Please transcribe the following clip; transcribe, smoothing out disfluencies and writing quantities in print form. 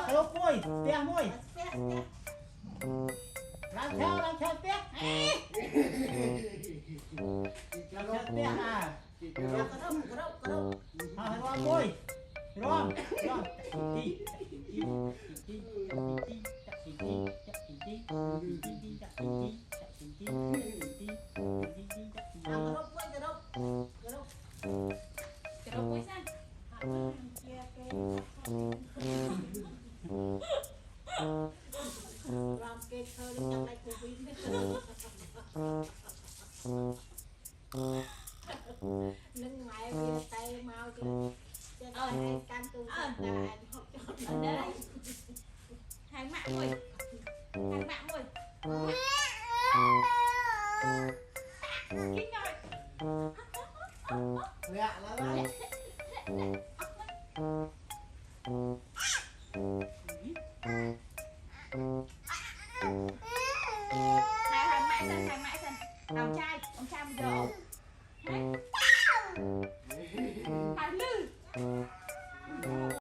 cái lốp môi tia môi làm theo tia tia à rồi môi rồi nâng mày về tay mau cho hai can tu đại học cho đây hai mạng rồi kinh rồi dạ là vậy Hãy subscribe cho kênh Ghiền Mì Gõ để không bỏ lỡ